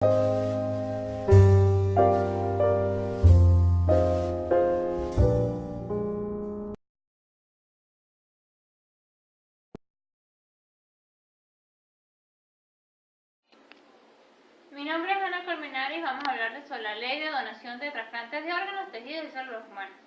Mi nombre es Ana Colmenares y vamos a hablar sobre la ley de donación de trasplantes de órganos, tejidos y células humanas.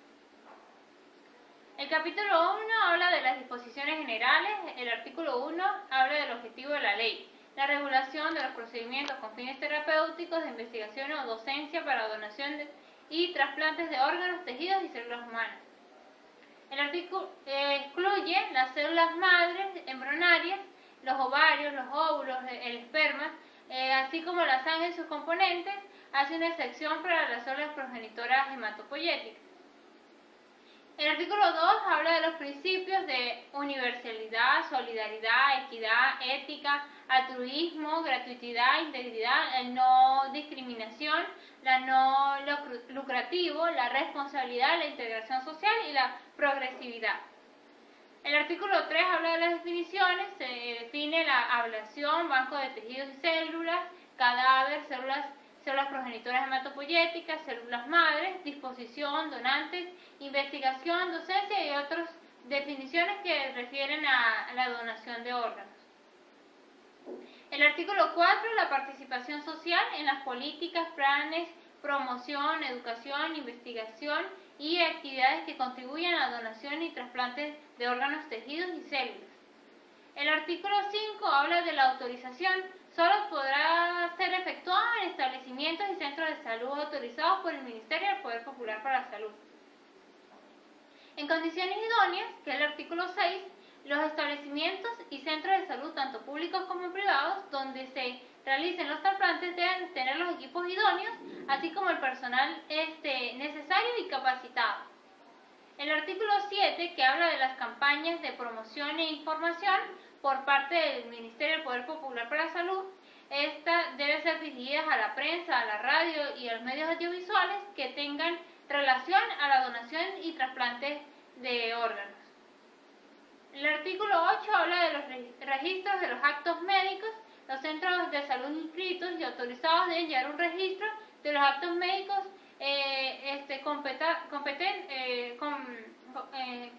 El capítulo 1 habla de las disposiciones generales, el artículo 1 habla del objetivo de la ley, la regulación de los procedimientos con fines terapéuticos, de investigación o docencia para donación y trasplantes de órganos, tejidos y células humanas. El artículo excluye las células madres embrionarias, los ovarios, los óvulos, el esperma, así como la sangre y sus componentes, hace una excepción para las células progenitoras hematopoyéticas. El artículo 2 habla de los principios de universalidad, solidaridad, equidad, ética, altruismo, gratuidad, integridad, no discriminación, la no lucrativo, la responsabilidad, la integración social y la progresividad. El artículo 3 habla de las definiciones, se define la ablación, banco de tejidos y células, cadáver, células progenitoras hematopoyéticas, células madres, disposición, donantes, investigación, docencia y otras definiciones que refieren a la donación de órganos. El artículo 4, la participación social en las políticas, planes, promoción, educación, investigación y actividades que contribuyan a la donación y trasplantes de órganos, tejidos y células. El artículo 5 habla de la autorización. Solo podrá ser efectuada en establecimientos y centros de salud autorizados por el Ministerio del Poder Popular para la Salud. En condiciones idóneas, que es el artículo 6, los establecimientos y centros de salud, tanto públicos como privados, donde se realicen los trasplantes deben tener los equipos idóneos, así como el personal necesario y capacitado. El artículo 7, que habla de las campañas de promoción e información por parte del Ministerio del Poder Popular para la Salud, esta debe ser dirigida a la prensa, a la radio y a los medios audiovisuales que tengan relación a la donación y trasplantes de órganos. El artículo 8 habla de los registros de los actos médicos. Los centros de salud inscritos y autorizados deben llevar un registro de los actos médicos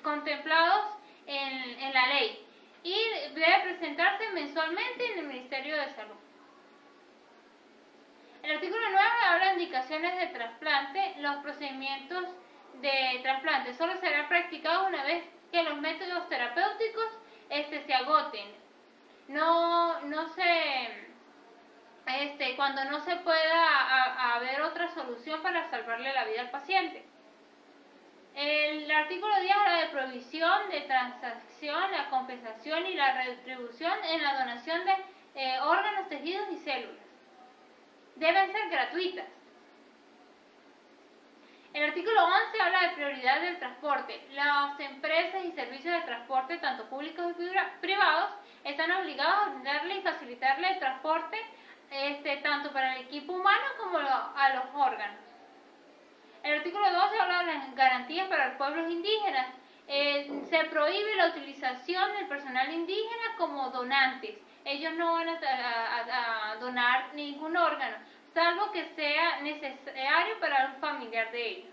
contemplados en la ley y debe presentarse mensualmente en el Ministerio de Salud. El artículo 9 habla de indicaciones de trasplante. Los procedimientos de trasplante solo serán practicados una vez que los métodos terapéuticos se agoten. Cuando no se pueda haber otra solución para salvarle la vida al paciente. El artículo 10 habla de provisión, de transacción, la compensación y la retribución en la donación de órganos, tejidos y células. Deben ser gratuitas. El artículo 11 habla de prioridad del transporte. Las empresas y servicios de transporte, tanto públicos y privados, están obligados a brindarle y facilitarle el transporte tanto para el equipo humano como a los órganos. El artículo 12 habla de las garantías para los pueblos indígenas. Se prohíbe la utilización del personal indígena como donantes. Ellos no van a donar ningún órgano, salvo que sea necesario para un familiar de ellos.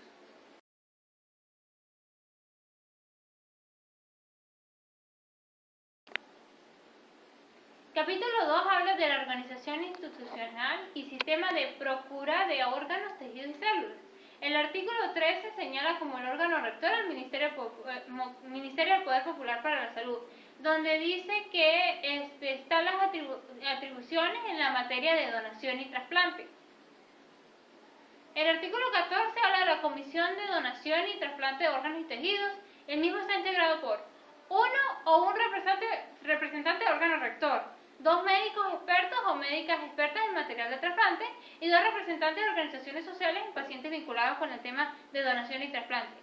Capítulo 2 habla de la organización institucional y sistema de procura de órganos, tejidos y células. El artículo 13 señala como el órgano rector al Ministerio del Poder Popular para la Salud, donde dice que están las atribuciones en la materia de donación y trasplante. El artículo 14 habla de la Comisión de Donación y Trasplante de Órganos y Tejidos. El mismo está integrado por uno o un representante de órgano rector, 2 médicos expertos o médicas expertas en material de trasplante y 2 representantes de organizaciones sociales en pacientes vinculados con el tema de donación y trasplante,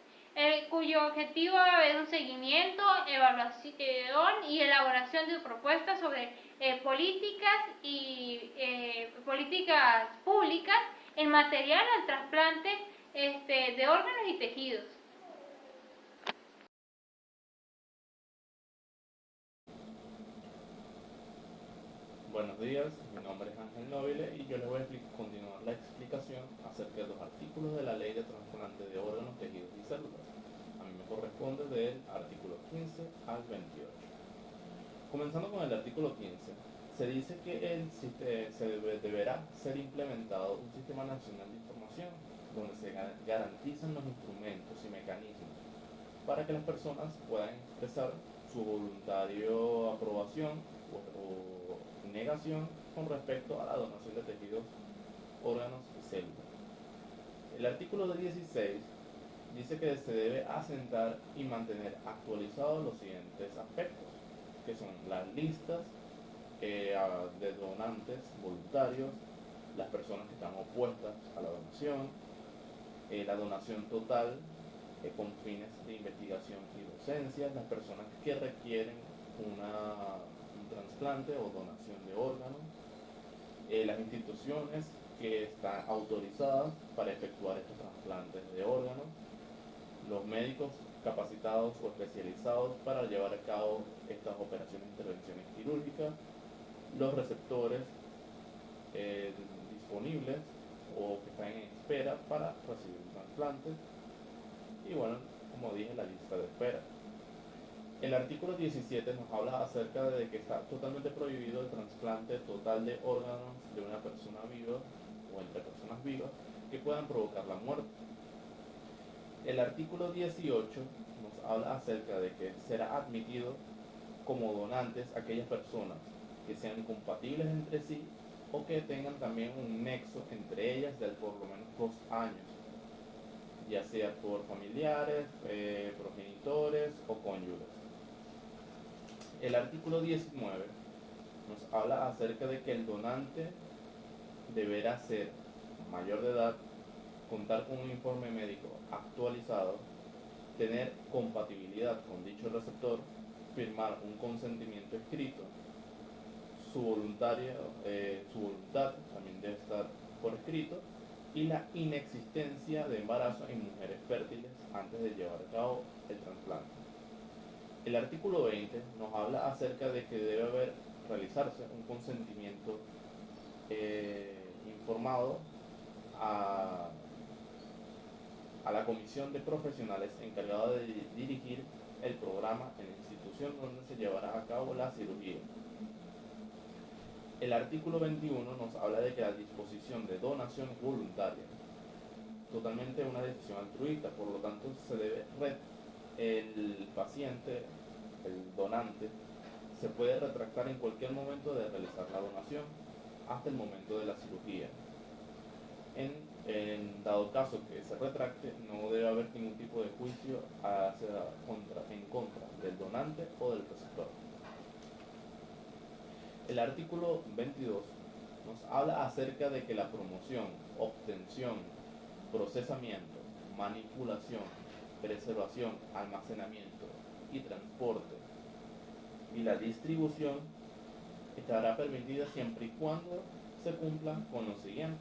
cuyo objetivo va a haber un seguimiento, evaluación y elaboración de propuestas sobre políticas públicas en material al trasplante de órganos y tejidos. Buenos días, mi nombre es Ángel Nobile y yo les voy a continuar la explicación acerca de los artículos de la Ley de Trasplante de órganos, tejidos y células. A mí me corresponde del artículo 15 al 28. Comenzando con el artículo 15, se dice que deberá ser implementado un sistema nacional de información donde se garantizan los instrumentos y mecanismos para que las personas puedan expresar su voluntario aprobación o negación con respecto a la donación de tejidos, órganos y células. El artículo 16 dice que se debe asentar y mantener actualizados los siguientes aspectos, que son las listas de donantes voluntarios, las personas que están opuestas a la donación, la donación total con fines de investigación y docencia, las personas que requieren un trasplante o donación de órganos, las instituciones que están autorizadas para efectuar estos trasplantes de órganos, los médicos capacitados o especializados para llevar a cabo estas operaciones de intervenciones quirúrgicas, los receptores disponibles o que están en espera para recibir un trasplante y bueno, como dije, la lista de espera. El artículo 17 nos habla acerca de que está totalmente prohibido el trasplante total de órganos de una persona viva o entre personas vivas que puedan provocar la muerte. El artículo 18 nos habla acerca de que será admitido como donantes aquellas personas que sean compatibles entre sí o que tengan también un nexo entre ellas de por lo menos 2 años, ya sea por familiares, progenitores o cónyuges. El artículo 19 nos habla acerca de que el donante deberá ser mayor de edad, contar con un informe médico actualizado, tener compatibilidad con dicho receptor, firmar un consentimiento escrito, su voluntad también debe estar por escrito, y la inexistencia de embarazo en mujeres fértiles antes de llevar a cabo el trasplante. El artículo 20 nos habla acerca de que debe realizarse un consentimiento informado a la comisión de profesionales encargada de dirigir el programa en la institución donde se llevará a cabo la cirugía. El artículo 21 nos habla de que la disposición de donaciones voluntarias, totalmente una decisión altruista, por lo tanto el paciente, el donante, se puede retractar en cualquier momento de realizar la donación hasta el momento de la cirugía. En dado caso que se retracte, no debe haber ningún tipo de juicio en contra del donante o del receptor. El artículo 22 nos habla acerca de que la promoción, obtención, procesamiento, manipulación, preservación, almacenamiento y transporte y la distribución estará permitida siempre y cuando se cumpla con lo siguiente.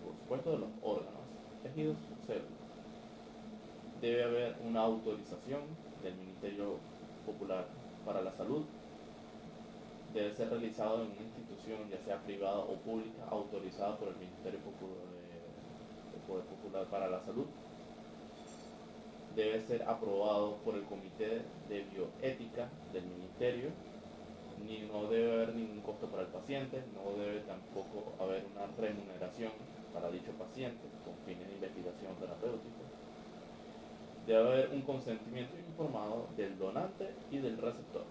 Por supuesto, de los órganos, tejidos, células. Debe haber una autorización del Ministerio Popular para la Salud. Debe ser realizado en una institución, ya sea privada o pública, autorizada por el Ministerio Popular para la Salud. Debe ser aprobado por el Comité de Bioética del Ministerio. No debe haber ningún costo para el paciente, no debe tampoco haber una remuneración para dicho paciente con fines de investigación terapéutica. Debe haber un consentimiento informado del donante y del receptor.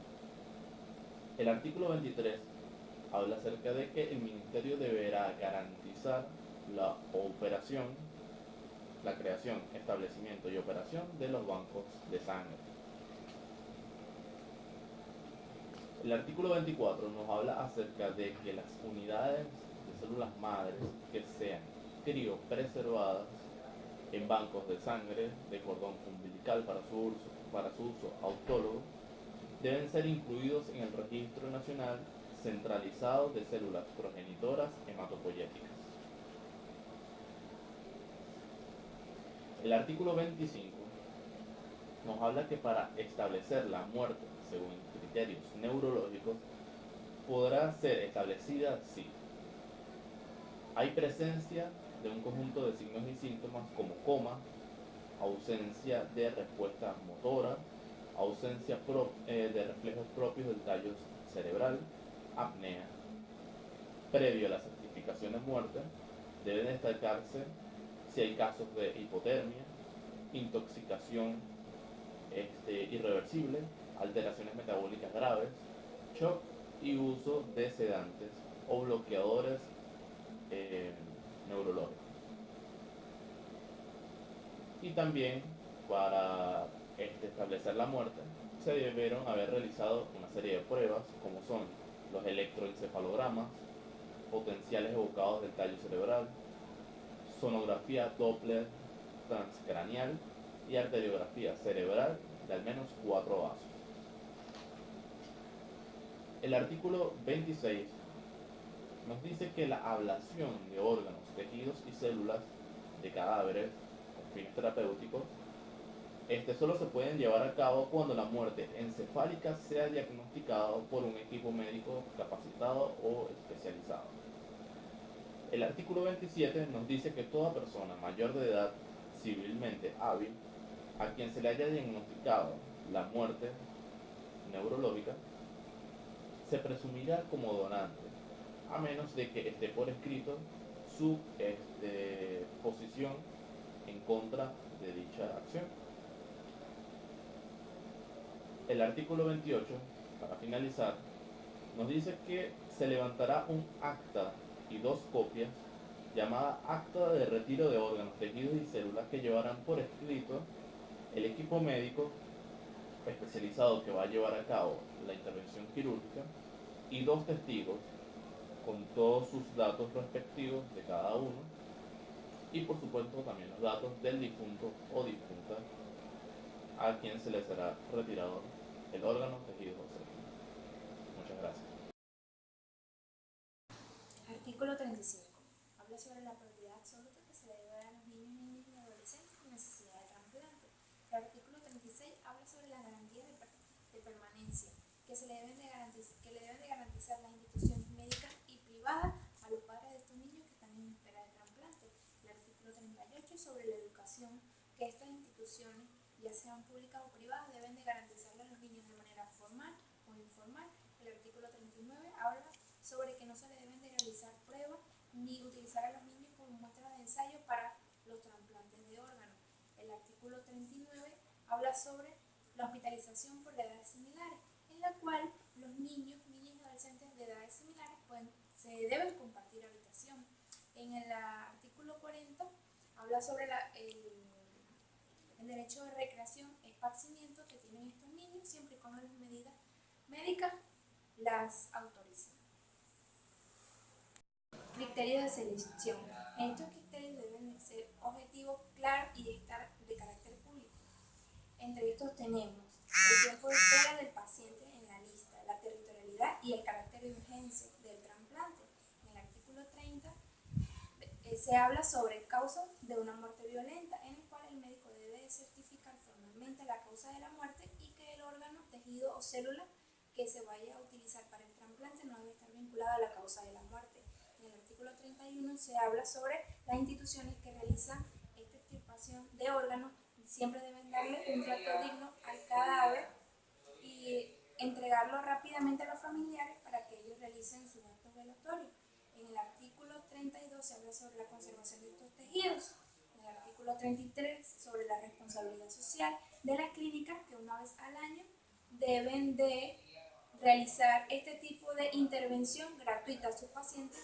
El artículo 23 habla acerca de que el ministerio deberá garantizar la operación, la creación, establecimiento y operación de los bancos de sangre. El artículo 24 nos habla acerca de que las unidades de células madres que sean criopreservadas en bancos de sangre de cordón umbilical para su uso autólogo deben ser incluidos en el Registro Nacional Centralizado de Células Progenitoras Hematopoyéticas. El artículo 25 nos habla que para establecer la muerte según criterios neurológicos podrá ser establecida si hay presencia de un conjunto de signos y síntomas como coma, ausencia de respuesta motora, ausencia de reflejos propios del tallo cerebral, apnea. Previo a la certificación de muerte, deben destacarse si hay casos de hipotermia, intoxicación irreversible, alteraciones metabólicas graves, shock y uso de sedantes o bloqueadores neurológicos. Y también para establecer la muerte se debieron haber realizado una serie de pruebas como son los electroencefalogramas, potenciales evocados del tallo cerebral, sonografía Doppler transcraneal y arteriografía cerebral de al menos 4 vasos. El artículo 26 nos dice que la ablación de órganos, tejidos y células de cadáveres con fines terapéuticos solo se pueden llevar a cabo cuando la muerte encefálica sea diagnosticada por un equipo médico capacitado o especializado. El artículo 27 nos dice que toda persona mayor de edad civilmente hábil a quien se le haya diagnosticado la muerte neurológica se presumirá como donante, a menos de que esté por escrito su posición en contra de dicha acción. El artículo 28, para finalizar, nos dice que se levantará un acta y 2 copias llamada Acta de Retiro de Órganos, Tejidos y Células que llevarán por escrito el equipo médico especializado que va a llevar a cabo la intervención quirúrgica y 2 testigos con todos sus datos respectivos de cada uno y por supuesto también los datos del difunto o difunta a quien se le será retirado el órgano, tejido o célula. Muchas gracias. Artículo 35. Habla sobre la prioridad absoluta que se le debe dar a los niños, niñas y adolescentes con necesidad de trasplante. El artículo 36 habla sobre las garantías de permanencia que le deben de garantizar las instituciones médicas y privadas a los padres de estos niños que están en espera de trasplante. El artículo 38 sobre la educación que estas instituciones, ya sean públicas o privadas, deben de garantizarle a los niños de manera formal o informal. El artículo 39 habla sobre que no se le deben de realizar pruebas ni utilizar a los niños como muestras de ensayo para los trasplantes de órganos. El artículo 39 habla sobre la hospitalización por edades similares, en la cual los niños, niñas y adolescentes de edades similares se deben compartir habitación. En el artículo 40 habla sobre el derecho de recreación e esparcimiento que tienen estos niños siempre y cuando las medidas médicas las autoricen. Criterios de selección. Estos criterios deben de ser objetivos, claros y de estar de carácter público. Entre estos tenemos el tiempo de espera del paciente en la lista, la territorialidad y el carácter de urgencia del trasplante. En el artículo 30 se habla sobre causas de una muerte violenta, en el cual el médico debe certificar formalmente la causa de la muerte y que el órgano, tejido o célula que se vaya a utilizar para el trasplante no debe estar vinculado a la causa de la muerte. En el artículo 31 se habla sobre las instituciones que realizan esta extirpación de órganos, siempre deben darle un trato digno al cadáver y entregarlo rápidamente a los familiares para que ellos realicen sus actos velatorios. En el artículo 32 se habla sobre la conservación de estos tejidos. En el artículo 33 sobre la responsabilidad social de las clínicas que una vez al año deben de realizar este tipo de intervención gratuita a sus pacientes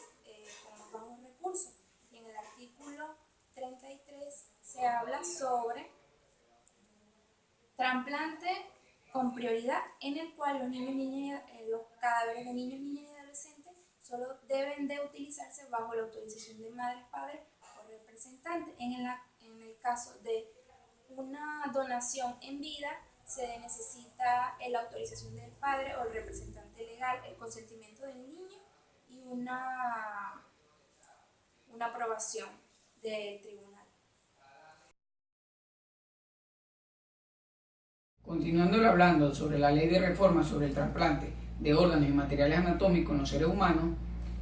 con más bajos recursos. Y en el artículo 33 se habla sobre trasplante con prioridad, en el cual los cadáveres de niños, niñas y adolescentes solo deben de utilizarse bajo la autorización de madres, padres o representantes. En el caso de una donación en vida, se necesita la autorización del padre o el representante legal, el consentimiento del niño y una aprobación del tribunal. Continuando hablando sobre la ley de reforma sobre el trasplante de órganos y materiales anatómicos en los seres humanos,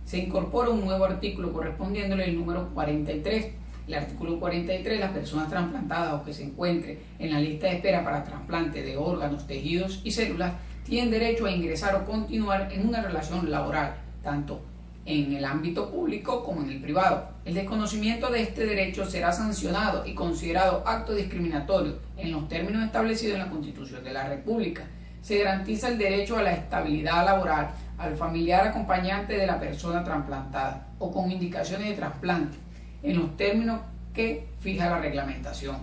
se incorpora un nuevo artículo correspondiéndole el número 43. El artículo 43, las personas trasplantadas o que se encuentren en la lista de espera para trasplante de órganos, tejidos y células tienen derecho a ingresar o continuar en una relación laboral, tanto en el ámbito público como en el privado. El desconocimiento de este derecho será sancionado y considerado acto discriminatorio en los términos establecidos en la Constitución de la República. Se garantiza el derecho a la estabilidad laboral al familiar acompañante de la persona trasplantada o con indicaciones de trasplante en los términos que fija la reglamentación.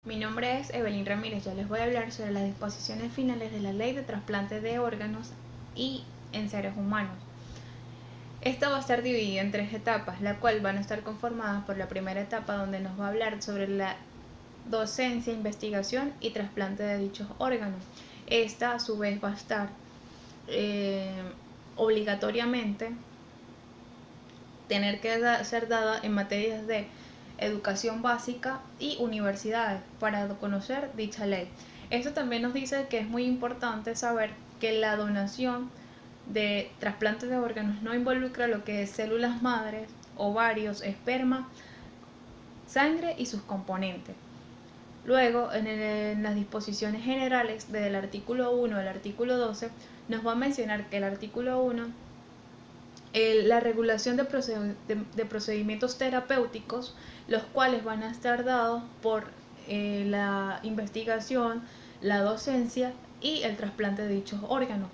Mi nombre es Evelyn Ramírez. Yo les voy a hablar sobre las disposiciones finales de la Ley de Trasplante de Órganos y en seres humanos. Esto va a estar dividido en 3 etapas, la cual van a estar conformadas por la primera etapa, donde nos va a hablar sobre la docencia, investigación y trasplante de dichos órganos. Esta a su vez va a estar obligatoriamente tener que ser dada en materias de educación básica y universidades para conocer dicha ley. Esto también nos dice que es muy importante saber que la donación de trasplantes de órganos no involucra lo que es células madres, ovarios, esperma, sangre y sus componentes. Luego, en las disposiciones generales del artículo 1 al artículo 12, nos va a mencionar que el artículo 1, la regulación de procedimientos terapéuticos, los cuales van a estar dados por la investigación, la docencia y el trasplante de dichos órganos.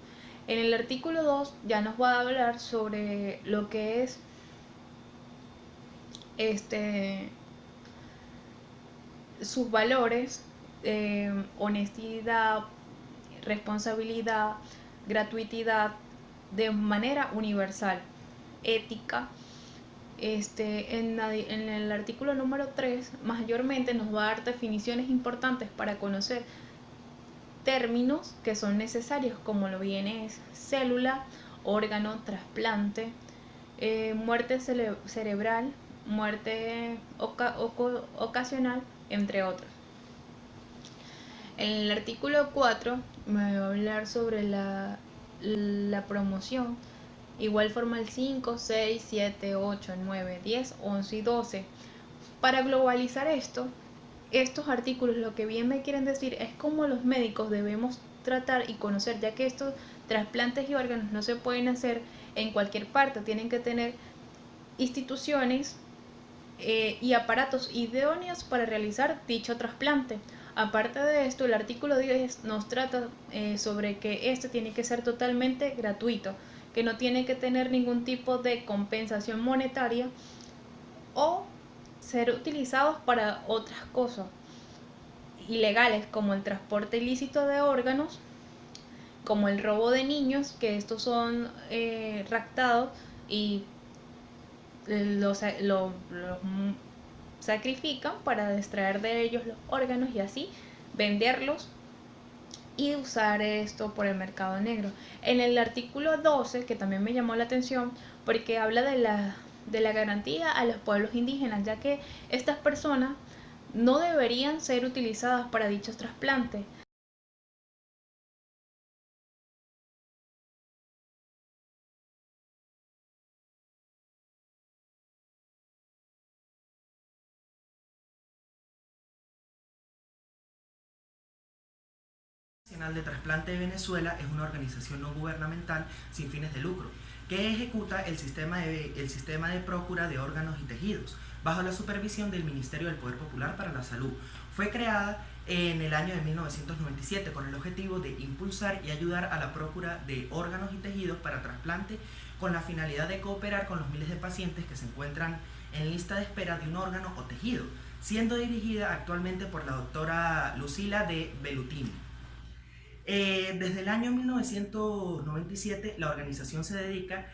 En el artículo 2 ya nos va a hablar sobre lo que es sus valores, honestidad, responsabilidad, gratuidad, de manera universal, ética. En el artículo número 3 mayormente nos va a dar definiciones importantes para conocer términos que son necesarios, como lo viene es célula, órgano, trasplante, muerte cerebral, muerte ocasional, entre otros. En el artículo 4 me va a hablar sobre la promoción. Igual forma el 5, 6, 7, 8, 9, 10, 11 y 12. Para globalizar estos artículos lo que bien me quieren decir es cómo los médicos debemos tratar y conocer, ya que estos trasplantes y órganos no se pueden hacer en cualquier parte, tienen que tener instituciones y aparatos idóneos para realizar dicho trasplante. Aparte de esto, el artículo 10 nos trata sobre que este tiene que ser totalmente gratuito, que no tiene que tener ningún tipo de compensación monetaria o ser utilizados para otras cosas ilegales, como el transporte ilícito de órganos, como el robo de niños, que estos son raptados y los sacrifican para extraer de ellos los órganos y así venderlos y usar esto por el mercado negro. En el artículo 12, que también me llamó la atención, porque habla de la garantía a los pueblos indígenas, ya que estas personas no deberían ser utilizadas para dichos trasplantes. Nacional de Trasplante de Venezuela es una organización no gubernamental sin fines de lucro que ejecuta el sistema de prócura de órganos y tejidos bajo la supervisión del Ministerio del Poder Popular para la Salud. Fue creada en el año de 1997 con el objetivo de impulsar y ayudar a la prócura de órganos y tejidos para trasplante, con la finalidad de cooperar con los miles de pacientes que se encuentran en lista de espera de un órgano o tejido, siendo dirigida actualmente por la doctora Lucila de Bellutini. Desde el año 1997 la organización se dedica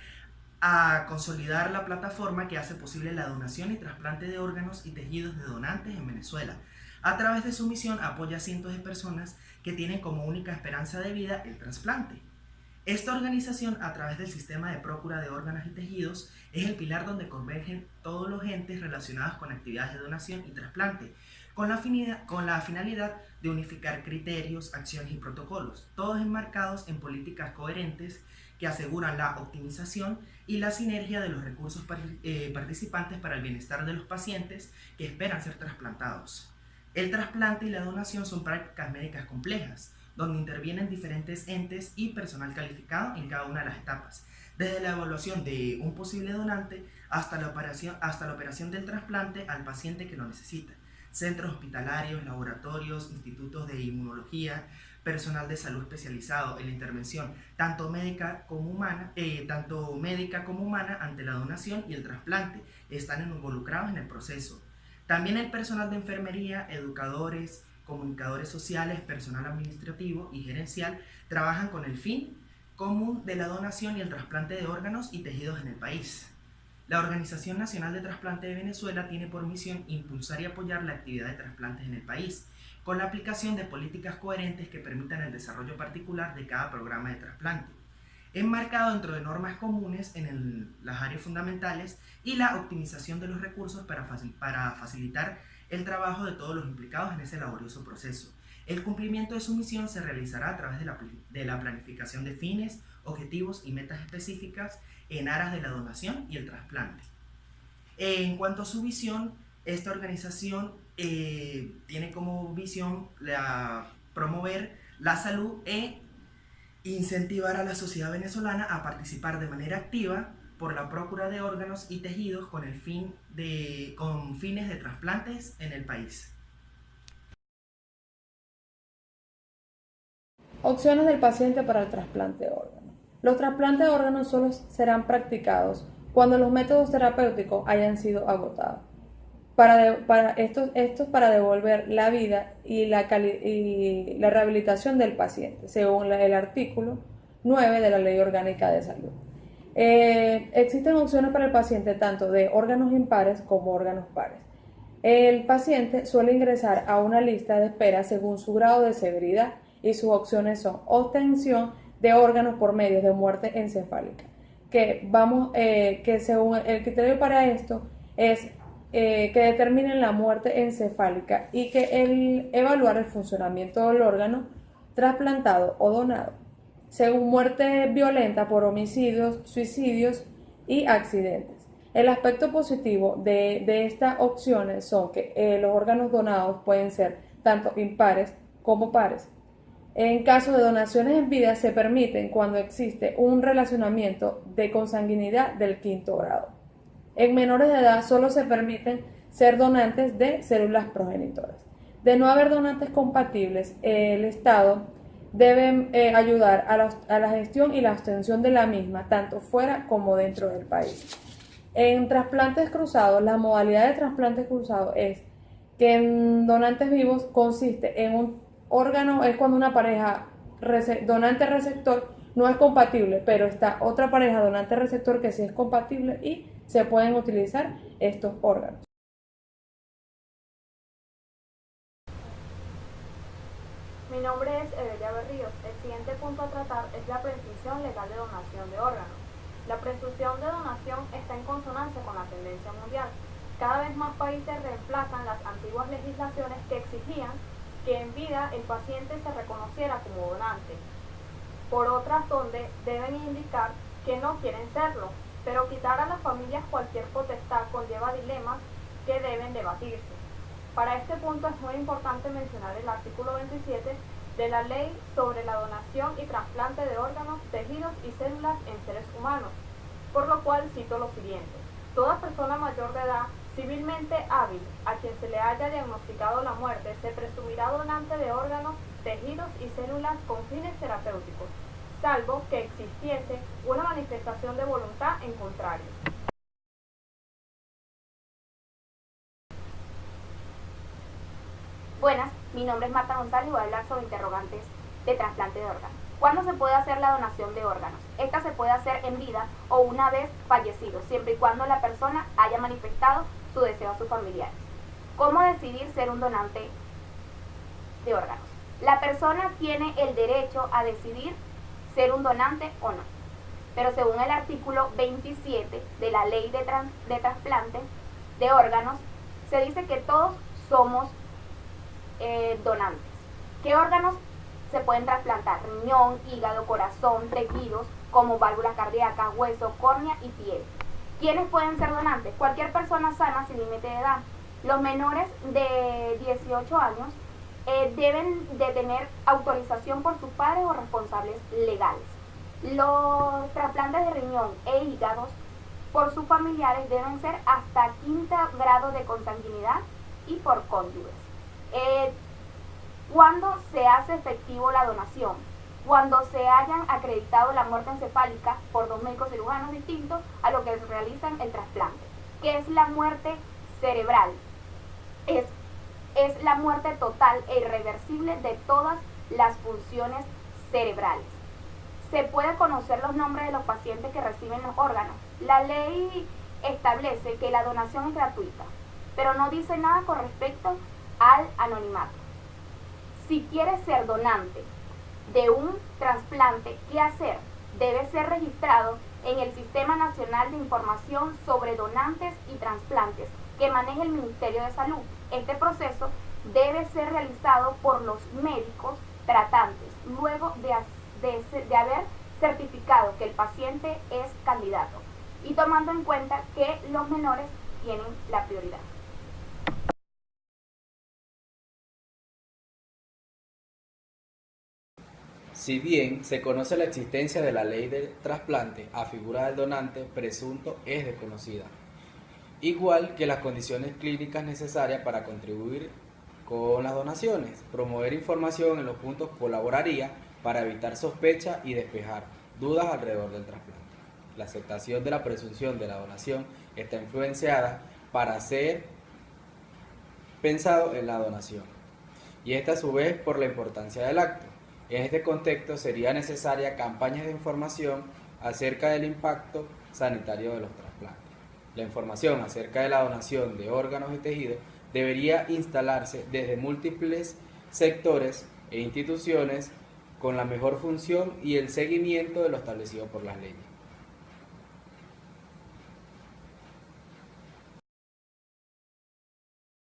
a consolidar la plataforma que hace posible la donación y trasplante de órganos y tejidos de donantes en Venezuela. A través de su misión apoya a cientos de personas que tienen como única esperanza de vida el trasplante. Esta organización, a través del sistema de prócura de órganos y tejidos, es el pilar donde convergen todos los entes relacionados con actividades de donación y trasplante, con la finalidad de unificar criterios, acciones y protocolos, todos enmarcados en políticas coherentes que aseguran la optimización y la sinergia de los recursos participantes para el bienestar de los pacientes que esperan ser trasplantados. El trasplante y la donación son prácticas médicas complejas, donde intervienen diferentes entes y personal calificado en cada una de las etapas, desde la evaluación de un posible donante hasta la operación del trasplante al paciente que lo necesita. Centros hospitalarios, laboratorios, institutos de inmunología, personal de salud especializado en la intervención tanto médica como humana ante la donación y el trasplante están involucrados en el proceso. También el personal de enfermería, educadores, comunicadores sociales, personal administrativo y gerencial trabajan con el fin común de la donación y el trasplante de órganos y tejidos en el país. La Organización Nacional de Trasplante de Venezuela tiene por misión impulsar y apoyar la actividad de trasplantes en el país, con la aplicación de políticas coherentes que permitan el desarrollo particular de cada programa de trasplante, enmarcado dentro de normas comunes en las áreas fundamentales y la optimización de los recursos para facilitar el trabajo de todos los implicados en ese laborioso proceso. El cumplimiento de su misión se realizará a través de la planificación de fines, objetivos y metas específicas en aras de la donación y el trasplante. En cuanto a su visión, esta organización tiene como visión promover la salud e incentivar a la sociedad venezolana a participar de manera activa por la prócura de órganos y tejidos con fines de trasplantes en el país. Opciones del paciente para el trasplante de órganos. Los trasplantes de órganos solo serán practicados cuando los métodos terapéuticos hayan sido agotados. Esto es para devolver la vida y la rehabilitación del paciente, según el artículo 9 de la Ley Orgánica de Salud. Existen opciones para el paciente tanto de órganos impares como órganos pares. El paciente suele ingresar a una lista de espera según su grado de severidad y sus opciones son obtención de órganos por medios de muerte encefálica, que según el criterio para esto es que determinen la muerte encefálica y que evaluar el funcionamiento del órgano trasplantado o donado, según muerte violenta por homicidios, suicidios y accidentes. El aspecto positivo de estas opciones son que los órganos donados pueden ser tanto impares como pares. En caso de donaciones en vida se permiten cuando existe un relacionamiento de consanguinidad del quinto grado. En menores de edad solo se permiten ser donantes de células progenitoras. De no haber donantes compatibles, el Estado debe ayudar a la gestión y la obtención de la misma, tanto fuera como dentro del país. En trasplantes cruzados, la modalidad de trasplantes cruzados es que en donantes vivos consiste en un órgano, es cuando una pareja donante-receptor no es compatible, pero está otra pareja donante-receptor que sí es compatible y se pueden utilizar estos órganos. Mi nombre es Evelia Berríos. El siguiente punto a tratar es la presunción legal de donación de órganos. La presunción de donación está en consonancia con la tendencia mundial. Cada vez más países reemplazan las antiguas legislaciones que exigían que en vida el paciente se reconociera como donante, por otras donde deben indicar que no quieren serlo, pero quitar a las familias cualquier potestad conlleva dilemas que deben debatirse. Para este punto es muy importante mencionar el artículo 27 de la Ley sobre la donación y trasplante de órganos, tejidos y células en seres humanos, por lo cual cito lo siguiente: toda persona mayor de edad civilmente hábil a quien se le haya diagnosticado la muerte se presumirá donante de órganos, tejidos y células con fines terapéuticos, salvo que existiese una manifestación de voluntad en contrario. Buenas, mi nombre es Marta González y voy a hablar sobre interrogantes de trasplante de órganos. ¿Cuándo se puede hacer la donación de órganos? Esta se puede hacer en vida o una vez fallecido, siempre y cuando la persona haya manifestado su deseo a sus familiares. ¿Cómo decidir ser un donante de órganos? La persona tiene el derecho a decidir ser un donante o no. Pero según el artículo 27 de la Ley de Trasplante de Órganos, se dice que todos somos donantes. ¿Qué órganos se pueden trasplantar? Riñón, hígado, corazón, tejidos como válvulas cardíacas, hueso, córnea y piel. ¿Quiénes pueden ser donantes? Cualquier persona sana sin límite de edad. Los menores de 18 años deben de tener autorización por sus padres o responsables legales. Los trasplantes de riñón e hígados por sus familiares deben ser hasta 5º grado de consanguinidad y por cónyuges. ¿Cuándo se hace efectivo la donación? Cuando se hayan acreditado la muerte encefálica por 2 médicos cirujanos distintos a los que realizan el trasplante. ¿Qué es la muerte cerebral? Es la muerte total e irreversible de todas las funciones cerebrales. Se puede conocer los nombres de los pacientes que reciben los órganos. La ley establece que la donación es gratuita, pero no dice nada con respecto al anonimato. Si quieres ser donante de un trasplante, ¿qué hacer? Debe ser registrado en el Sistema Nacional de Información sobre Donantes y Trasplantes que maneja el Ministerio de Salud. Este proceso debe ser realizado por los médicos tratantes, luego de haber certificado que el paciente es candidato y tomando en cuenta que los menores tienen la prioridad. Si bien se conoce la existencia de la ley de trasplante, a figura del donante presunto es desconocida, igual que las condiciones clínicas necesarias para contribuir con las donaciones. Promover información en los puntos colaboraría para evitar sospecha y despejar dudas alrededor del trasplante. La aceptación de la presunción de la donación está influenciada para ser pensado en la donación, y esta a su vez por la importancia del acto. En este contexto sería necesaria campañas de información acerca del impacto sanitario de los trasplantes. La información acerca de la donación de órganos y tejidos debería instalarse desde múltiples sectores e instituciones con la mejor función y el seguimiento de lo establecido por las leyes.